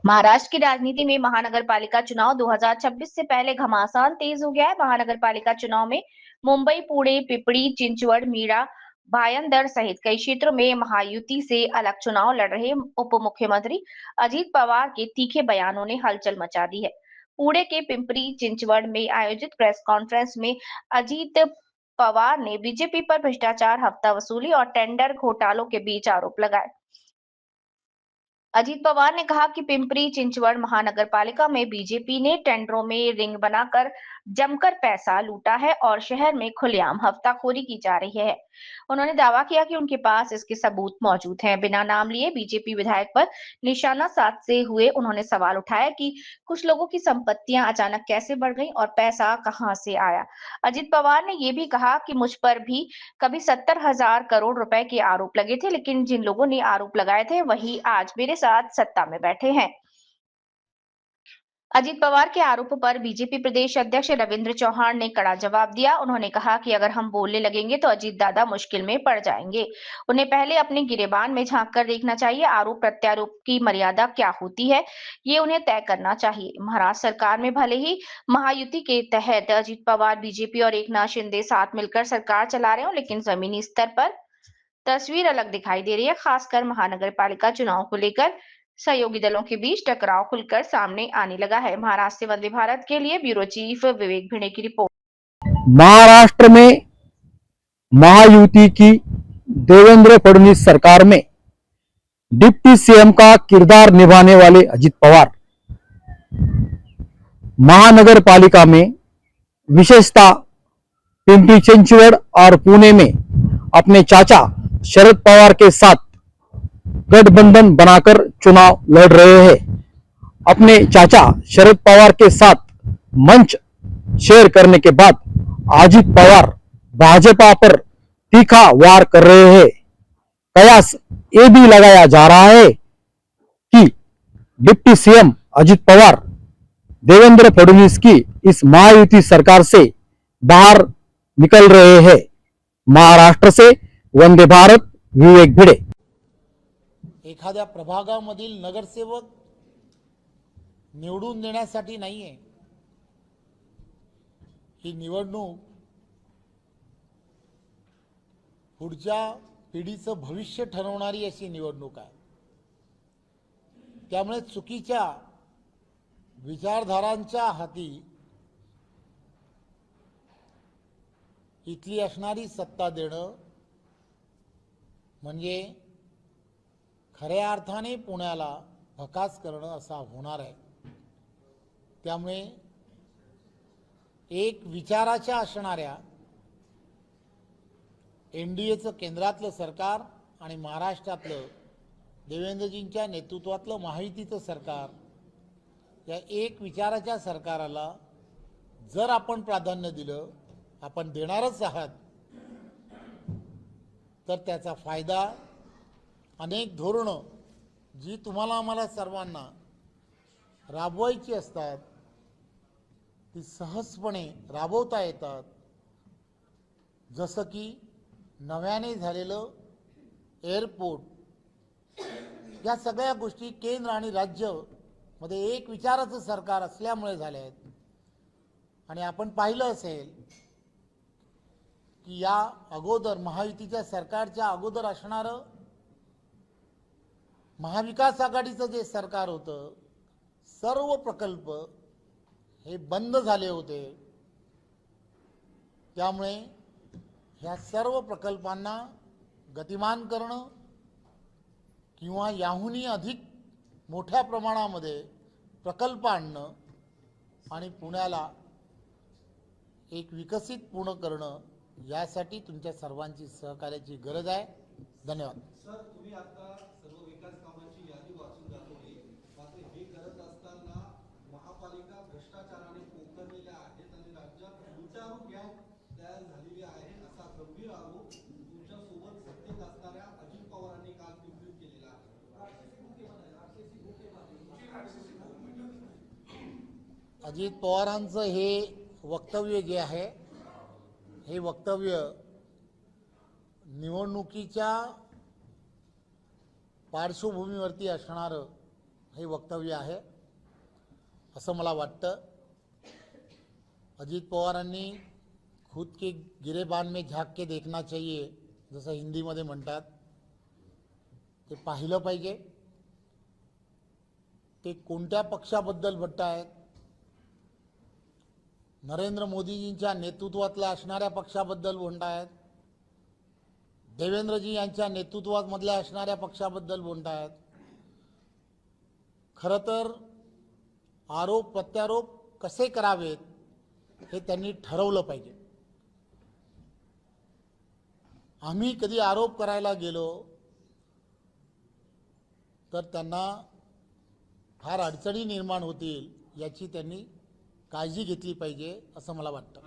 महाराष्ट्र की राजनीति में महानगर पालिका चुनाव 2026 से पहले घमासान तेज हो गया है। महानगर पालिका चुनाव में मुंबई, पुणे, पिपड़ी, चिंचवड़, मीरा, भायंदर सहित कई क्षेत्रों में महायुति से अलग चुनाव लड़ रहे उप मुख्यमंत्री अजीत पवार के तीखे बयानों ने हलचल मचा दी है। पुणे के पिंपरी चिंचवड़ में आयोजित प्रेस कॉन्फ्रेंस में अजीत पवार ने बीजेपी पर भ्रष्टाचार, हफ्ता वसूली और टेंडर घोटालों के बीच आरोप लगाए। अजीत पवार ने कहा कि पिंपरी चिंचवड़ महानगर पालिका में बीजेपी ने टेंडरों में रिंग बनाकर जमकर पैसा लूटा है और शहर में खुलेआम हफ्ताखोरी की जा रही है। उन्होंने दावा किया कि उनके पास इसके सबूत मौजूद हैं। बिना नाम लिए बीजेपी विधायक पर निशाना साधते हुए उन्होंने सवाल उठाया कि कुछ लोगों की संपत्तियां अचानक कैसे बढ़ गई और पैसा कहां से आया। अजीत पवार ने ये भी कहा कि मुझ पर भी कभी 70,000 करोड़ रुपए के आरोप लगे थे, लेकिन जिन लोगों ने आरोप लगाए थे वही आज मेरे साथ सत्ता में बैठे हैं। अजीत पवार के आरोपों पर बीजेपी प्रदेश अध्यक्ष रविंद्र चौहान ने कड़ा जवाब दिया। उन्होंने कहा कि अगर हम बोलने लगेंगे तो अजीत दादा मुश्किल में पड़ जाएंगे। उन्हें पहले अपने गिरेबान में झांक कर देखना चाहिए। आरोप प्रत्यारोप की मर्यादा क्या होती है, ये उन्हें तय करना चाहिए। महाराष्ट्र सरकार में भले ही महायुति के तहत अजीत पवार, बीजेपी और एकनाथ शिंदे साथ मिलकर सरकार चला रहे हो, लेकिन जमीनी स्तर पर तस्वीर अलग दिखाई दे रही है। खासकर महानगर पालिका चुनाव को लेकर सहयोगी दलों के बीच टकराव खुलकर सामने आने लगा है। महाराष्ट्र से वंदे भारत के लिए ब्यूरो चीफ विवेक भिड़े की रिपोर्ट। महाराष्ट्र में महायुति की देवेंद्र फडणवीस सरकार में डिप्टी सीएम का किरदार निभाने वाले अजित पवार महानगर पालिका में विशेषतः पिंपरी चिंचवड़ और पुणे में अपने चाचा शरद पवार के साथ गठबंधन बनाकर चुनाव लड़ रहे हैं। अपने चाचा शरद पवार के साथ मंच शेयर करने के बाद अजित पवार भाजपा पर तीखा वार कर रहे हैं। कयास ये भी लगाया जा रहा है कि डिप्टी सीएम अजित पवार देवेंद्र फडणवीस की इस महायुति सरकार से बाहर निकल रहे हैं। महाराष्ट्र से वंदे भारत, विवेक भिड़े। एखाद्या प्रभागामधील नगरसेवक निवडून देण्यासाठी नाहीये, ही निवडणूक पुढच्या पिढीचं भविष्य ठरवणारी अशी निवडणूक आहे। त्यामुळे चुकीच्या विचारधारांच्या हाती इथली असणारी सत्ता देणं म्हणजे खऱ्या अर्थाने पुण्याला भकास करणं असा होणार आहे। त्यामुळे एक विचाराच्या असणाऱ्या एनडीएचं केंद्रातलं सरकार आणि महाराष्ट्रातलं देवेंद्रजींच्या नेतृत्वातलं महायुतीचं सरकार, या एक विचाराच्या सरकाराला जर आपण प्राधान्य दिलं, आपण देणारच आहात, तर त्याचा फायदा अनेक धोरणं जी तुम्हाला आम्हाला सर्वांना राबवायची असतात ती सहजपणे राबवता येतात। जसं की नव्याने झालेलं एअरपोर्ट, या सगळ्या गोष्टी केंद्र आणि राज्य मध्ये एक विचाराचं सरकार असल्यामुळे झाले आहेत। आणि आपण पाहिलं असेल की या अगोदर महायुतीच्या सरकारच्या अगोदर असणारं महाविकास आघाडीचं जे सरकार होतं, सर्व प्रकल्प हे बंद झाले होते। त्यामुळे ह्या सर्व प्रकल्पांना गतिमान करणं किंवा याहूनही अधिक मोठ्या प्रमाणामध्ये प्रकल्प आणणं आणि पुण्याला एक विकसित पूर्ण करणं, यासाठी तुमच्या सर्वांची सहकार्याची गरज आहे। धन्यवाद। सर, तुम्ही आता सर्व विकास कामांची यादी वाचून दाखवली, मात्र हे करत असताना महापालिका भ्रष्टाचाराने पोखरलेल्या आहेत आणि राज्यात लुटारू गँग तयार झालेली आहे असा गंभीर आरोप तुमच्या सोबत सत्तेत असणाऱ्या अजित पवारांनी काल पिंपरीत केलेला आहे। अजित पवारांचं हे वक्तव्य जे आहे हे वक्तव्य निवडणुकीच्या पार्श्वभूमीवरती असणारं हे वक्तव्य आहे असं मला वाटतं। अजित पवारांनी खुद के गिरेबान में झाँक के देखना चाहिए जसं हिंदीमध्ये म्हणतात ते पाहिलं पाहिजे। ते कोणत्या पक्षाबद्दल म्हणतायत? नरेंद्र मोदीजींच्या नेतृत्वातल्या असणाऱ्या पक्षाबद्दल म्हणतायत, देवेंद्रजी यांच्या नेतृत्वामधल्या असणाऱ्या पक्षाबद्दल म्हणतायत। खरं तर आरोप प्रत्यारोप कसे करावेत हे त्यांनी ठरवलं पाहिजे। आम्ही कधी आरोप करायला गेलो तर त्यांना फार अडचणी निर्माण होतील याची त्यांनी काळजी घेतली पाहिजे असं मला वाटतं।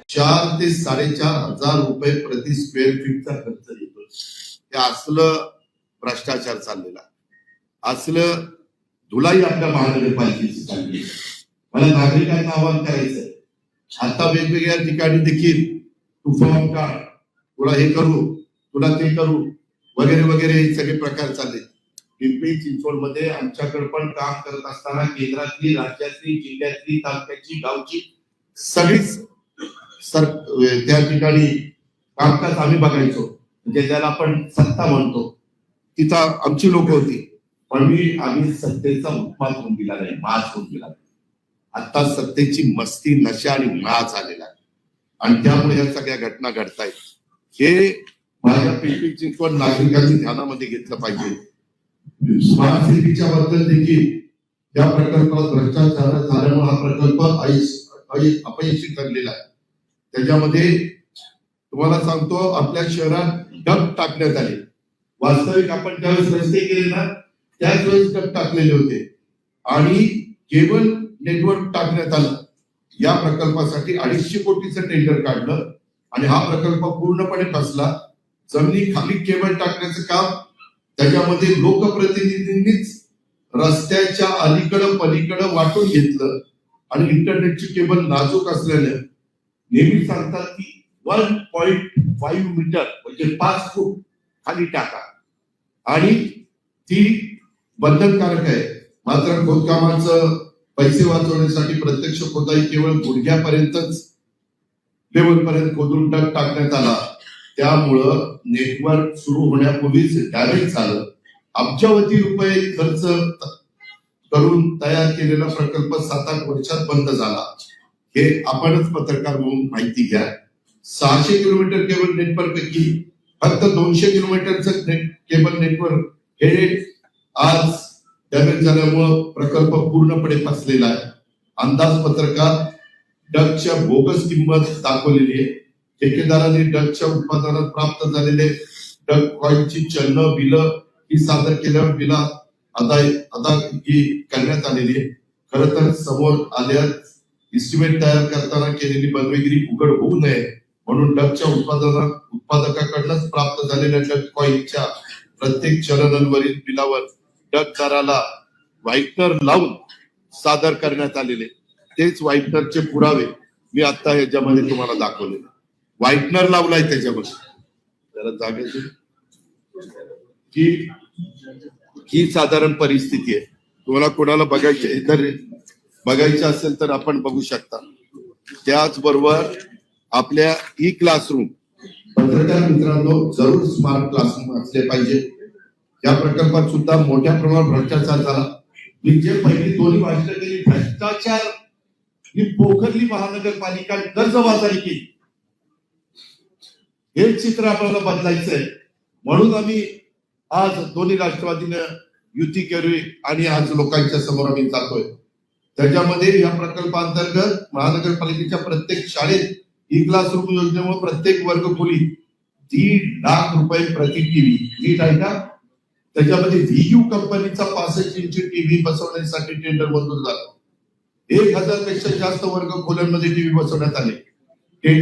4 ते 4,500 रुपये प्रति स्क्वेअर फीटचा खर्च येतो। हे असलं भ्रष्टाचार चाललेला, असलं धुलाई आपल्या महानगरपालिकेची चालली। मला नागरिकांना आवाहन करायचंय, आता वेगवेगळ्या ठिकाणी देखील तू फॉर्म काढ, तुला हे करू, तुला ते करू वगैरे वगैरे हे सगळे प्रकार चालले। पिंपरी चिंचवडमध्ये आमच्याकडे पण काम करत असताना केंद्रातली, राज्यातली, जिल्ह्यातली, तालुक्याची, गावची सगळीच त्या ठिकाणी कामकाज आम्ही बघायचो, म्हणजे ज्याला आपण सत्ता म्हणतो, तिथं आमची लोक होती। पण आम्ही सत्तेचा उत्पाद होऊन दिला नाही, माज होऊन दिला नाही। आता सत्तेची मस्ती, नशा आणि माज झालेला आहे आणि त्यामुळे ह्या सगळ्या घटना घडतायत। हे माझ्या पिंपरी चिंचवड नागरिकांनी ध्यानामध्ये घेतलं पाहिजे। स्मार्ट सिटीच्या बद्दल देखील या प्रकल्पात भ्रष्टाचार झाल्यामुळे हा प्रकल्प अपयशी ठरलेला आहे। त्याच्यामध्ये तुम्हाला सांगतो, आपल्या शहरात डब टाकण्यात आले। वास्तविक आपण ज्यावेळेस रस्ते केले ना त्याच वेळेस डब टाकलेले होते आणि केबल नेटवर्क टाकण्यात आलं। या प्रकल्पासाठी 250 कोटीचं टेंडर काढलं आणि हा प्रकल्प पूर्णपणे फसला। जमिनी खाली केबल टाकण्याचं काम त्याच्यामध्ये लोकप्रतिनिधींनीच रस्त्याच्या अलीकडं पलीकडं वाटून घेतलं आणि इंटरनेटची केबल नाजूक असल्याने नेहमी सांगतात की 1.5 मीटर म्हणजे 5 फूट खाली टाका आणि ती बंधनकारक आहे। मात्र खोदकामाचं पैसे वाचवण्यासाठी प्रत्यक्ष खोदाई केवळ गुडघ्यापर्यंतच लेवलपर्यंत खोदून डग टाकण्यात आला। त्यामुळं नेटवर्क सुरू होण्यापूर्वीच डॅमेज झालं। अब्जावधी रुपये खर्च करून तयार केलेला प्रकल्प 7-8 वर्षात बंद झाला। हे आपणच पत्रकार म्हणून माहिती घ्या। 600 किलोमीटर केबल नेटवर्क पैकी फक्त 200 किलोमीटरचं केबल नेटवर्क हे आज डॅमेज झाल्यामुळं प्रकल्प पूर्णपणे फसलेला आहे। अंदाजपत्रकात डगच्या बोगस किंमत दाखवलेली आहे। ठेकेदारांनी डगच्या उत्पादनात प्राप्त झालेले डग कॉईनची चलन बिलं ही सादर केल्यावर बिला अदायगी करण्यात आलेली आहे। खरं तर समोर आल्यास इस्टिमेट तयार करताना केलेली बनवेगिरी उघड होऊ नये म्हणून डगच्या उत्पादकाकडूनच प्राप्त झालेल्या डग कॉईनच्या प्रत्येक चलनांवरील बिलावर डगदाराला व्हाईटनर लावून सादर करण्यात आलेले तेच व्हाईटनरचे पुरावे मी आता ह्याच्यामध्ये तुम्हाला दाखवले। व्हाईटनर लावलाय त्याच्यामध्ये, जरा जागेची की ही साधारण परिस्थिती आहे। तुम्हाला कोणाला बघायचे असेल तर आपण बघू शकता। त्याचबरोबर आपल्या ई क्लासरूम पत्रकार मित्रांनो जरूर स्मार्ट क्लासरूम असले पाहिजे। या प्रकल्पात सुद्धा मोठ्या प्रमाणात भ्रष्टाचार झाला। मी जे पहिली दोन्ही भाषण केली भ्रष्टाचार ही पोखरली महानगरपालिका कर्जबाजारी केली, हे चित्र आपल्याला बदलायचं आहे। म्हणून आम्ही आज दोन्ही राष्ट्रवादीनं युती केली आणि आज लोकांच्या समोर आम्ही जातोय। त्याच्यामध्ये या प्रकल्पांतर्गत महानगरपालिकेच्या प्रत्येक शाळेत ई क्लासरूम योजनेमुळे प्रत्येक वर्गखोली 3 लाख रुपये प्रति टीव्ही, नीट आहे का? त्याच्यामध्ये व्हीयू कंपनीचा 65 इंची टीव्ही बसवण्यासाठी टेंडर मंजूर झालं। 1000 पेक्षा जास्त वर्गखोल्यांमध्ये टीव्ही बसवण्यात आले।